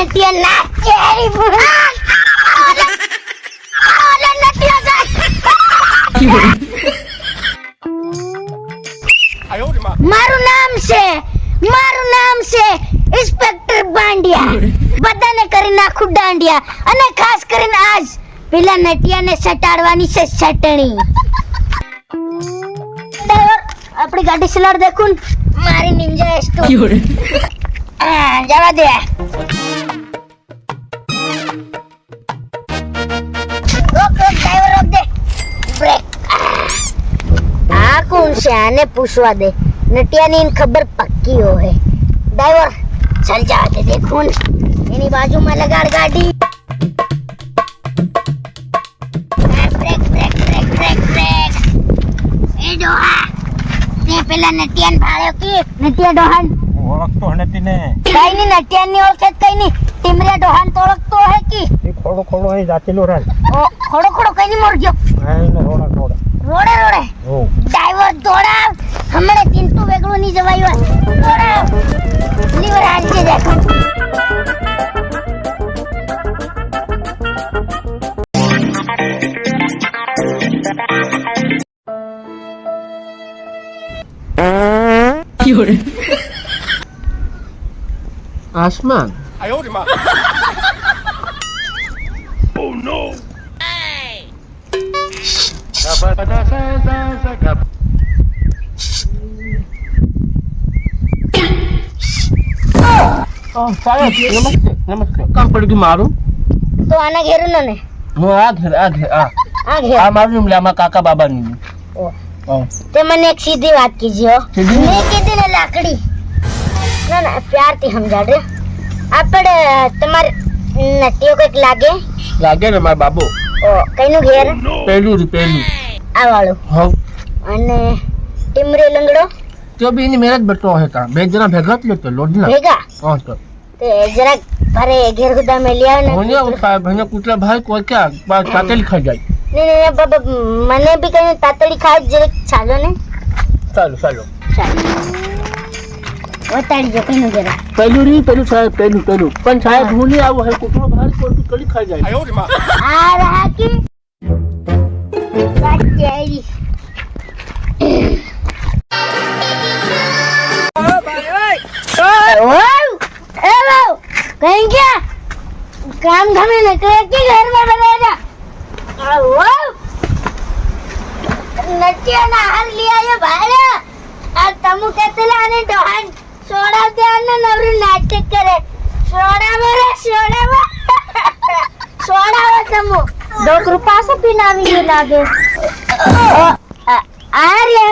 નટિયા ના કેરી ઓલા નટિયા જા મારું નામ છે ઇન્સ્પેક્ટર બાંડિયા બધાને કરી નાખું દાંડિયા અને ખાસ કરીને આજ પેલા નટિયાને સટાડવાની છે સટણી ડ્રાઈવર આપણી ગાડી ચલાડ દેખું મારી નિંજા એસ્ટો જવા દે રોક ડ્રાઈવર રોક દે બ્રેક આ કોણ છે આને પૂછવા દે નટિયાની ખબર પક્કી હોય ડ્રાઈવર चल जाके देखूं एनी बाजू में लगाड़ गाड़ी brake brake brake brake brake ए डोहा ते पेला नटियान भाळ्यो की नटिया डोहान ओळखतो हणती ने काही नाही नटियान ની ઓળખત काही नाही टिमऱ्या डोहान तो ओळखतो है की એ ખોડો ખોડો અહીં જાતેલો રહે ओ खोडो खोडो काही नहीं मर गयो હા ને રોડા રોડા રોડે રોડે ઓ ડ્રાઈવર દોડા હમણે ચિંતુ વેગળો ની જવાયો દોડા લીવર આંજે દેખો आसमान Oh no साहेब नमस्ते नमस्ते काम पड़ गई मारू તો આના ઘેર ને હું આ ઘેર આ ઘેર આ મારું ને આમાં કાકા બાબા ની તે મને એક સીધી વાત કીજી હો સીધી? મેં કીધી ને લાકડી ના ના પ્યારથી સમજાડે આપણે તમારે નટિયો કઈક લાગે ને મારા બાબો ઓ કઈનું ઘેર પહેલું આ વાળું હવ અને ટીમરે લંગડો તો બી એની મેરેજ બટો હતા બે જણા ભેગા જ લેતો લોડના ભેગા હા તો તે જરા ઘરે ઘેર ગુદા में लिया ने હોને સાહેબ હને કુતરા ભાઈ કોઈ ક્યાં બાર તાતેલ ખાઈ જાય नहीं बाबा મને બી કઈ તાતડી ખાય જરીક ચાલો ને ચાલો ચાલો વતાડી જો કઈનું ઘેર પેલું સાહેબ પેલું પણ સાહેબ હું નહીં આવું હે કુતરો ભાઈ કોઈ કડી ખાઈ જાય આ રહા કે બાચેરી कहीं क्या काम धामे निकले कि घर में बनेगा नटिया ना हार लिया ये भाई आज तमु कहते लाने डोहन सोडा ध्यान ना नवरी नाटक करे सोडा वो तमु ₹2 से पीनावी ये लागे आ रे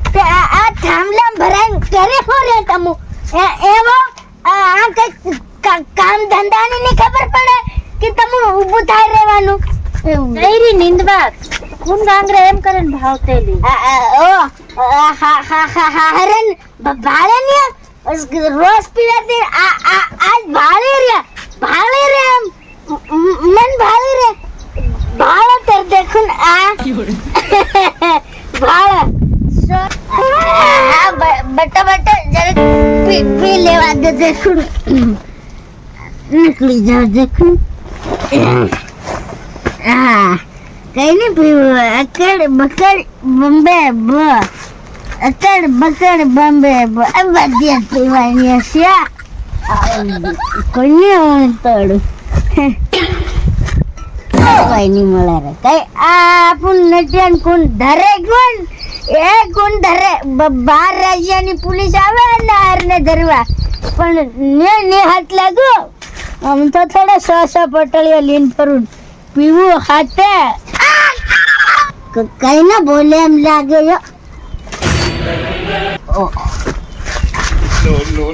ते आ थामला भरान करे हो रे तमु एवो આ કઈ કામ ધંધાની ની ખબર પડે કે તમે ઊભું થાય રહેવાનું નઈરી નિંદવા કોણ ગાંગરે એમ કરીને ભાવતેલી ઓ હરન ભાળે ને રોજ પીવાતી આજ ભાળે રે મન ભાળે રે ભાળો તર દેખુન આ ભાળો बटा जरा पी लेवा दे देखूं निकली जा देखूं कहीं नहीं पीव अकड़ बकड़ बम्बे अकड़ बकड़ बम्बे अब दिया पीवानी ऐसा कोई नहीं तोड़ कोई नहीं मला रे कई आपण नटियान कोण धरे कोण धरे बार રાજ્યની પોલીસ આવે ને આરને ધરવા પણ ને હાથ લાગો આમ તો થોડા 100 પટલિયા લીન ફરું પીવું હાથે કઈ ના બોલે એમ લાગે યો no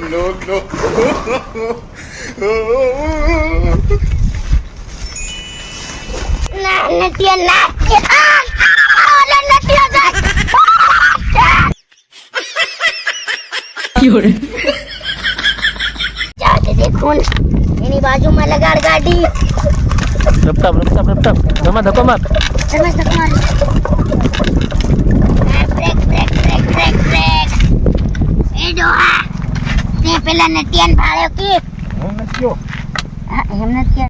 ના નટિયા ના નટિયા જા जाके देखूं एनी बाजू में लगाड़ गाड़ी रफ्तार धमा धक्को मार समझ तक मार ब्रेक ए डोहा તે પેલા નટિયાન ભાળ્યો કે હું નટ્યો હા હેમંત કે